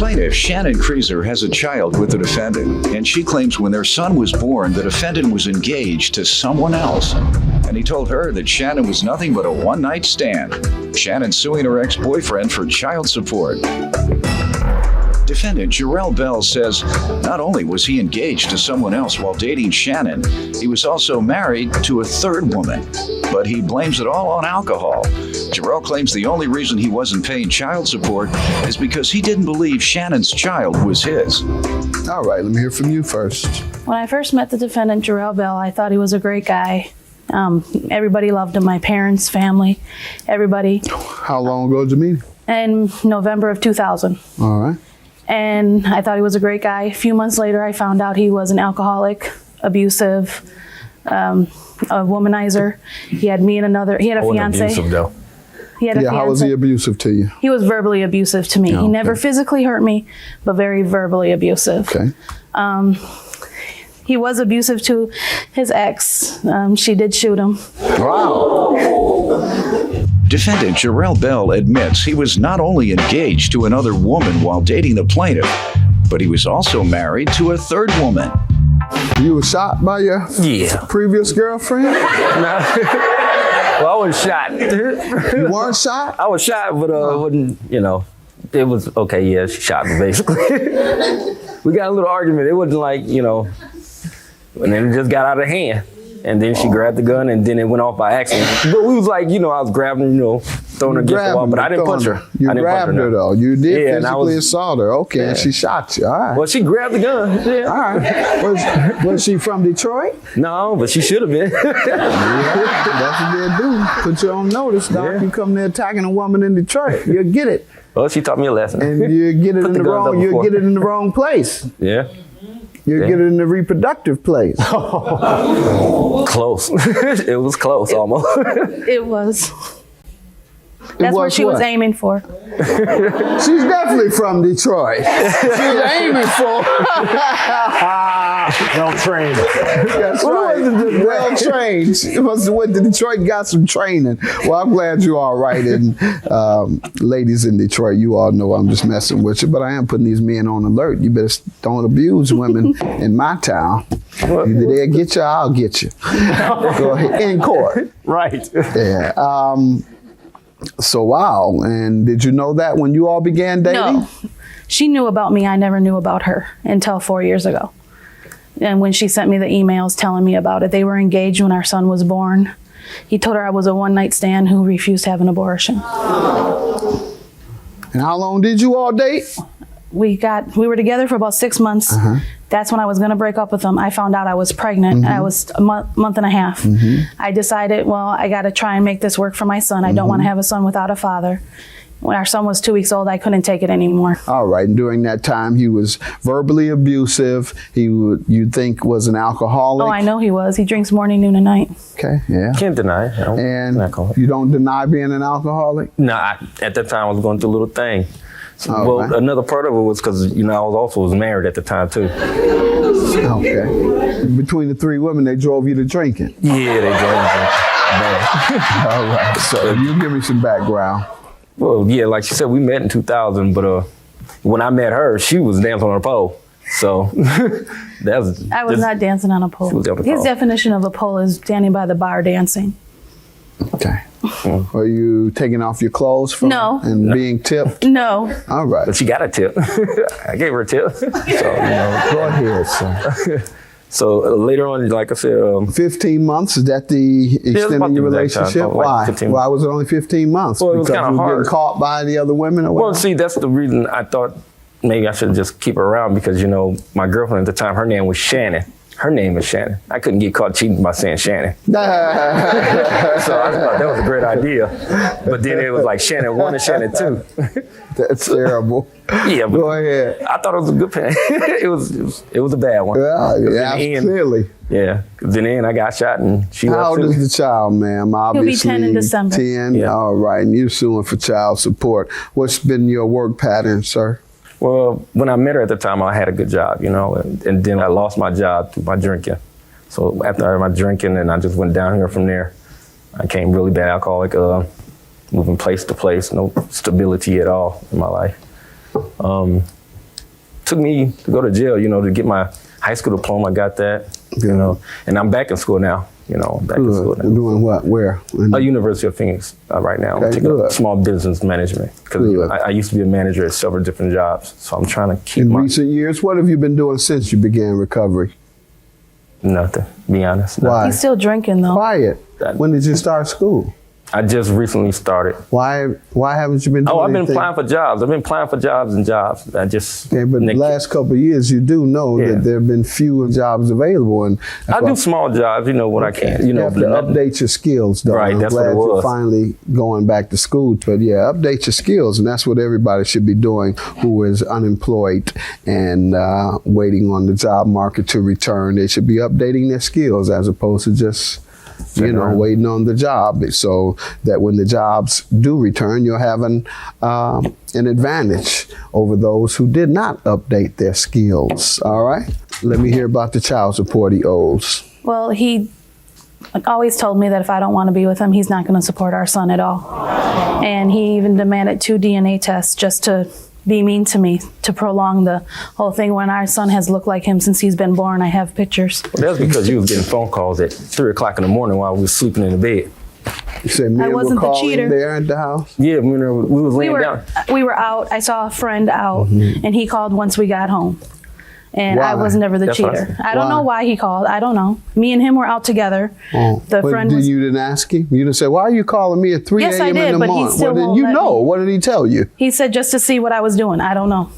plaintiff, Shannon Creaser, has a child with the defendant, and she claims when their son was born, the defendant was engaged to someone else. And he told her that Shannon was nothing but a one-night stand. Shannon's suing her ex-boyfriend for child support. Defendant Jarrell Bell says not only was he engaged to someone else while dating Shannon, he was also married to a third woman. But he blames it all on alcohol. Jarrell claims the only reason he wasn't paying child support is because he didn't believe Shannon's child was his. All right, let me hear from you first. When I first met the defendant, Jarrell Bell, I thought he was a great guy. Everybody loved him, my parents, family, everybody. How long ago did you meet him? In November of 2000. All right. And I thought he was a great guy. A few months later, I found out he was an alcoholic, abusive, a womanizer. He had me and another, he had a fiance. Abusive, though. He had a fiance. How was he abusive to you? He was verbally abusive to me. Oh, he never physically hurt me, but very verbally abusive. Okay. He was abusive to his ex. She did shoot him. Wow. Defendant Jarrell Bell admits he was not only engaged to another woman while dating the plaintiff, but he was also married to a third woman. You were shot by your previous girlfriend? Well, I was shot. You weren't shot? I was shot, but wasn't, it was okay. Yeah, she shot me basically. We got a little argument. It wasn't like, and then it just got out of hand. And then she grabbed the gun, and then it went off by accident. But we was like, I was grabbing her, throwing her against the wall, but I didn't punch her. You grabbed her, though. You did physically assault her. Okay, Yeah. and she shot you. All right. Well, she grabbed the gun. Yeah. All right. Was she from Detroit? No, but she should have been. Yeah, that's what they do. Put you on notice, Doc. Yeah. You come there attacking a woman in Detroit, you'll get it. Well, she taught me a lesson. And you get it Put in the the guns up wrong. You before. get it in the wrong place. Yeah. You get it in the reproductive place. Close. It was close, almost. It was. That's what she was aiming for. She's definitely from Detroit. She's aiming for. Well trained. That's right. Well trained. She must have went to Detroit and got some training. Well, I'm glad you're all right. And ladies in Detroit, you all know I'm just messing with you, but I am putting these men on alert. You better don't abuse women in my town. Either they'll get you or I'll get you. Go ahead. In court. Right. Yeah. So, wow. And did you know that when you all began dating? No. She knew about me. I never knew about her until 4 years ago. And when she sent me the emails telling me about it, they were engaged when our son was born. He told her I was a one-night stand who refused to have an abortion. And how long did you all date? We were together for about 6 months. That's when I was going to break up with him. I found out I was pregnant. I was a month and a half. I decided, well, I got to try and make this work for my son. I don't want to have a son without a father. When our son was 2 weeks old, I couldn't take it anymore. All right. And during that time, he was verbally abusive. You'd think was an alcoholic. Oh, I know he was. He drinks morning, noon, and night. Okay, yeah. Can't deny it. And you don't deny being an alcoholic? No, at that time I was going through a little thing. So, another part of it was because, I was married at the time too. Okay. Between the three women, they drove you to drinking? Yeah, they drove me. All right. So you give me some background. Well, yeah, like she said, we met in 2000, but when I met her, she was dancing on a pole. So I was not dancing on a pole. His definition of a pole is standing by the bar dancing. Okay. Are you taking off your clothes and being tipped? No. All right. But she got a tip. I gave her a tip. So, go ahead, sir. So later on, like I said, 15 months, is that the extent of your relationship? Why? Why was it only 15 months? Well, it was kind of hard. Getting caught by the other women or what? Well, see, that's the reason I thought maybe I should just keep her around because, my girlfriend at the time, her name was Shannon. Her name is Shannon. I couldn't get caught cheating by saying Shannon. So I thought that was a great idea. But then it was like Shannon 1 and Shannon 2. That's terrible. Yeah, but go ahead. I thought it was a good plan. it was a bad one. Yeah, clearly. Yeah, because in the end I got shot and she How left old too. is the child, ma'am? Obviously, He'll be 10 in December. 10? Yeah. All right, and you're suing for child support. What's been your work pattern, sir? Well, when I met her at the time, I had a good job, and then I lost my job through my drinking. So after I had my drinking, and I just went down here from there. I became really bad alcoholic, moving place to place, no stability at all in my life. took me to go to jail, to get my high school diploma. I got that, and I'm back in school now. Back in school now. Doing what? Where? University of Phoenix right now. I'm taking up small business management because I used to be a manager at several different jobs. So I'm trying to keep in recent years, what have you been doing since you began recovery? Nothing, to be honest. Why? He's still drinking though. Quiet. When did you start school? I just recently started. Why haven't you been doing I've been anything? applying for jobs. I've been applying for jobs and jobs. I just... Okay, but the last couple of years, you do know that there have been few jobs available. And I do small jobs, what I can. You have to update your skills, though. Right, I'm that's glad what it was. you're finally going back to school. But yeah, update your skills, and that's what everybody should be doing who is unemployed and waiting on the job market to return. They should be updating their skills as opposed to just waiting on the job, so that when the jobs do return, you're having an advantage over those who did not update their skills. All right? Let me hear about the child support he owes. Well, he always told me that if I don't want to be with him, he's not going to support our son at all. And he even demanded 2 DNA tests just to be mean to me, to prolong the whole thing when our son has looked like him since he's been born. I have pictures. Well, that's because you was getting phone calls at 3 o'clock in the morning while we was sleeping in the bed. You said men wasn't were the calling cheater. there at the house? Yeah, we was laying down. We were out. I saw a friend out, and he called once we got home. And Why? I was never the That's what I cheater. said. I don't know why he called. I don't know. Me and him were out together. Oh. The But friend was. you didn't ask him? You didn't say, why are you calling me at 3 Yes, I a.m. did, in the but he morning? still Well, then won't you let know. me. What did he tell you? He said just to see what I was doing. I don't know.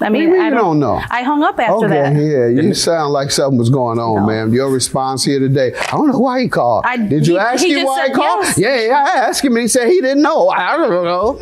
I mean, What do you mean you don't know? I hung up after that. Yeah, you sound like something was going on, No. ma'am. Your response here today, I don't know why he called. Did you ask he him just why he said called? yes. Yeah, I asked him and he said he didn't know. I don't know.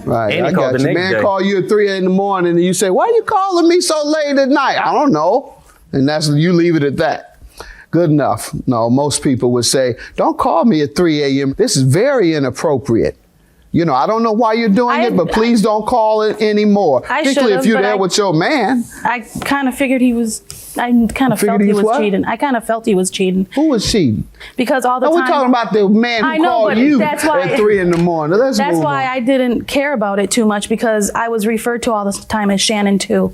Right, And I he called got the you. next Man day. call you at 3 in the morning and you say, why are you calling me so late at night? I don't know. And you leave it at that. Good enough. No, most people would say, don't call me at 3 a.m. This is very inappropriate. I don't know why you're doing it, but please don't call it anymore. Particularly if you're there with your man. I kind of figured he was. I kind of felt he was cheating. I kind of felt he was cheating Who was cheating? because all the No, time. we're talking about the man I who know, called but you that's why- at 3 in the morning. Let's That's move why on. I didn't care about it too much because I was referred to all the time as Shannon too.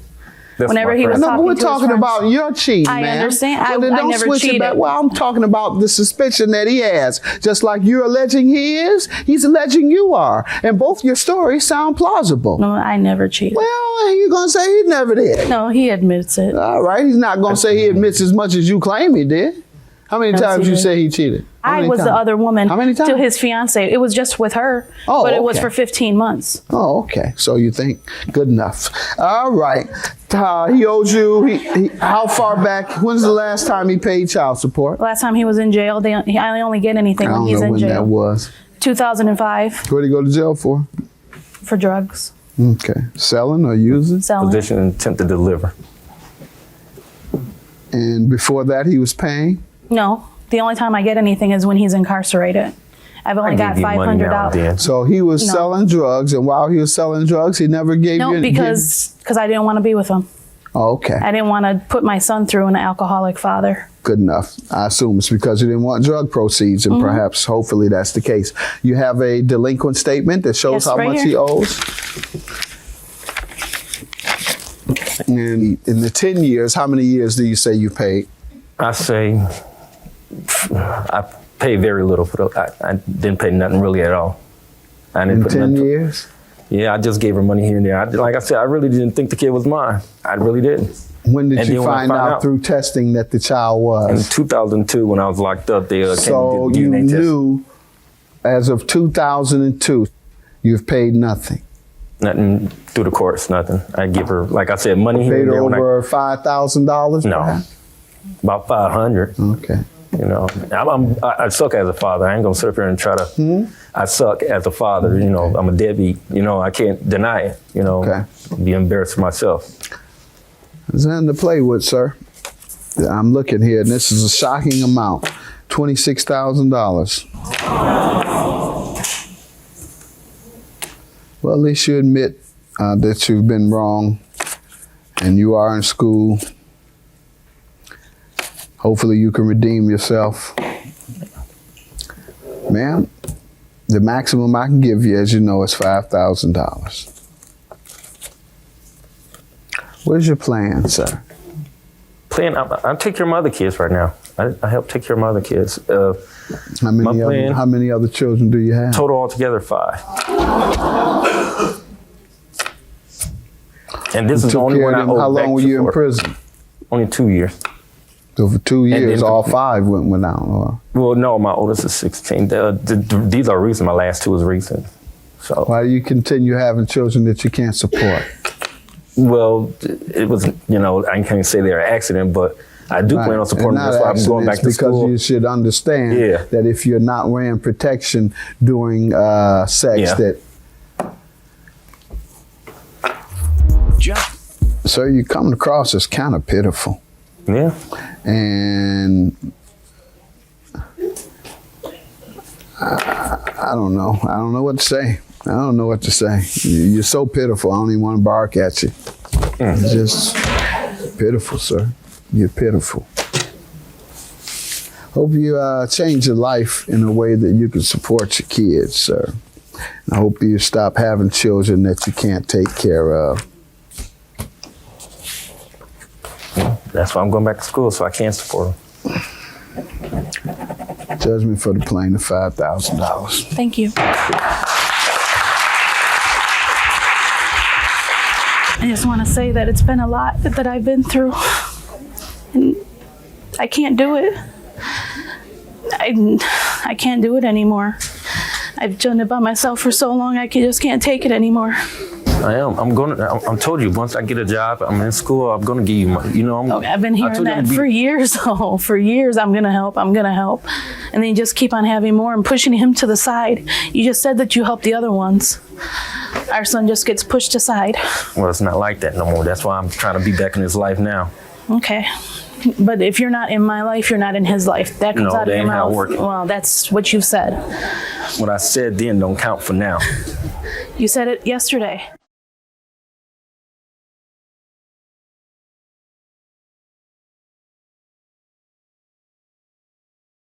That's Whenever my he was friend. No, but talking we're to his talking friends. about your cheating, I man. understand. Well, then I don't never switch it cheated. back. Well, I'm talking about the suspicion that he has. Just like you're alleging he is, he's alleging you are. And both your stories sound plausible. No, I never cheated. Well, you're going to say he never did. No, he admits it. All right, he's not going to say he admits as much as you claim he did. How many Yes, times he you did. say he cheated? How I many was the times? other woman How many times? to his fiance. It was just with her, Oh, but it was okay. for 15 months. Oh, okay. So you think good enough. All right. He owes you, how far back, when's the last time he paid child support? Last time he was in jail, I only get anything I when don't he's know in when jail. that was. 2005 What did he go to jail for? for drugs, Okay. Selling or using? selling. Position and attempt to deliver. And before that, he was paying? No, the only time I get anything is when he's incarcerated. I've only got give you money now and $500. then. So he was No. selling drugs, and while he was selling drugs, he never gave No, you... because I didn't want to be with him. Oh, okay. I didn't want to put my son through an alcoholic father. Good enough. I assume it's because you didn't want drug proceeds, and Mm-hmm. perhaps, hopefully, that's the case. You have a delinquent statement that shows Yes, how right much here. he owes? And in the 10 years, how many years do you say you paid? I say I paid very little for the, I didn't pay nothing really at all. I didn't In put 10 nothing. years? Yeah, I just gave her money here and there. Like I said, I really didn't think the kid was mine. I really didn't. When did And you then when I find found out out- through testing that the child In was? 2002, when I was locked up, they came So and did you the DNA test. knew, as of 2002, you've paid nothing. Nothing through the courts, nothing. I give her, like I said, money here Paid and there. when I- over $5,000? No, perhaps? about 500. Okay. I suck as a father. I ain't gonna sit up here and try to. I suck as a father. I'm a deadbeat. I can't deny it. Okay. Be embarrassed for myself. There's nothing to play with, sir. I'm looking here, and this is a shocking amount. $26,000. Well, at least you admit that you've been wrong, and you are in school. Hopefully you can redeem yourself. Ma'am, the maximum I can give you, as you know, is $5,000. What is your plan, sir? I take care of my other kids right now. I help take care of my other kids. How many other children do you have? Total altogether 5. And this is the only one I owe. How long were you in prison? Only 2 years. So for 2 years, all 5 went out, or? Well, no, my oldest is 16. These are recent. My last 2 is recent. So why do you continue having children that you can't support? Well, it was, I can't say they're an accident, but I do plan on supporting them. That's why I'm going back to school. Because you should understand that if you're not wearing protection during sex, that. Sir, you coming across as kind of pitiful. Yeah. And I don't know. I don't know what to say. I don't know what to say. You're so pitiful. I don't even want to bark at you. It's just pitiful, sir. You're pitiful. Hope you change your life in a way that you can support your kids, sir. And I hope you stop having children that you can't take care of. That's why I'm going back to school, so I can support them. Judgment for the plaintiff, $5,000. Thank you. I just want to say that it's been a lot that I've been through, and I can't do it. I can't do it anymore. I've done it by myself for so long, I just can't take it anymore. I am. I'm told you, once I get a job, I'm in school, I'm going to give you money. I've been hearing that for years, though. For years, I'm going to help. And then you just keep on having more and pushing him to the side. You just said that you helped the other ones. Our son just gets pushed aside. Well, it's not like that no more. That's why I'm trying to be back in his life now. Okay. But if you're not in my life, you're not in his life. That comes out of your mouth. Well, that's what you said. What I said then don't count for now. You said it yesterday.